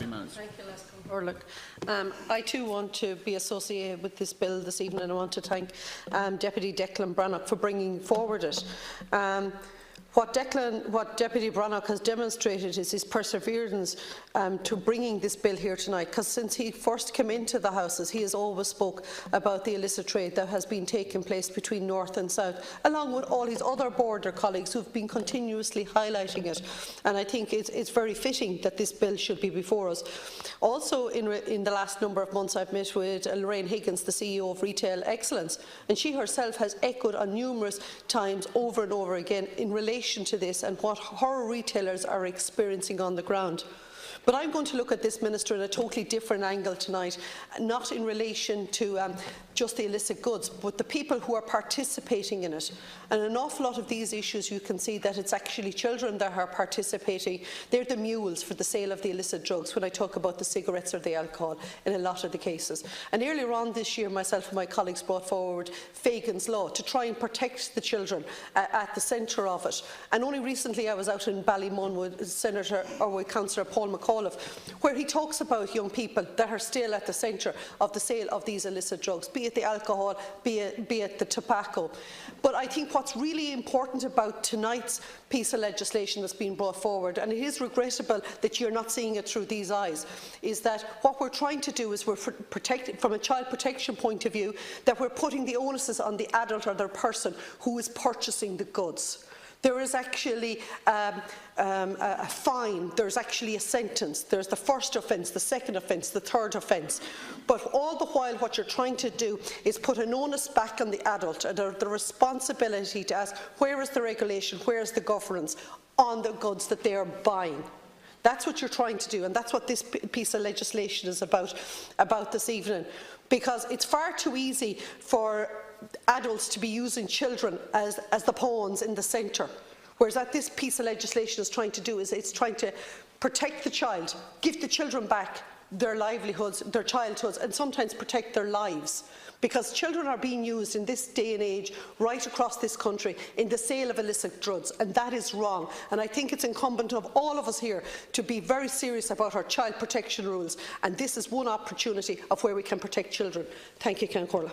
2 minutes. Thank you, I too want to be associated with this bill this evening, and I want to thank Deputy Declan Brannock for bringing forward it. What Deputy Brannock has demonstrated is his perseverance to bringing this bill here tonight, because since he first came into the Houses, he has always spoke about the illicit trade that has been taking place between North and South, along with all his other border colleagues who have been continuously highlighting it. And I think it's very fitting that this bill should be before us. Also, in the last number of months, I've met with Lorraine Higgins, the CEO of Retail Excellence, and she herself has echoed on numerous times over and over again in relation to this and what her retailers are experiencing on the ground. But I'm going to look at this, Minister, in a totally different angle tonight, not in relation to just the illicit goods, but the people who are participating in it. And an awful lot of these issues, you can see that it's actually children that are participating. They're the mules for the sale of the illicit drugs when I talk about the cigarettes or the alcohol in a lot of the cases. And earlier on this year, myself and my colleagues brought forward Fagan's Law to try and protect the children at the centre of it. And only recently I was out in Ballymun with Councillor Paul McAuliffe, where he talks about young people that are still at the centre of the sale of these illicit drugs, be it the alcohol, be it the tobacco. But I think what's really important about tonight's piece of legislation that's been brought forward, and it is regrettable that you're not seeing it through these eyes, is that what we're trying to do is we're protecting, from a child protection point of view, that we're putting the onus on the adult or the person who is purchasing the goods. There is actually a fine, there's actually a sentence, there's the first offence, the second offence, the third offence. But all the while what you're trying to do is put an onus back on the adult and the responsibility to ask where is the regulation, where is the governance on the goods that they are buying. That's what you're trying to do, and that's what this piece of legislation is about this evening. Because it's far too easy for adults to be using children as the pawns in the centre. Whereas what this piece of legislation is trying to do is it's trying to protect the child, give the children back their livelihoods, their childhoods, and sometimes protect their lives. Because children are being used in this day and age right across this country in the sale of illicit drugs, and that is wrong. And I think it's incumbent on all of us here to be very serious about our child protection rules, and this is one opportunity of where we can protect children. Thank you, Ceann Comhairle.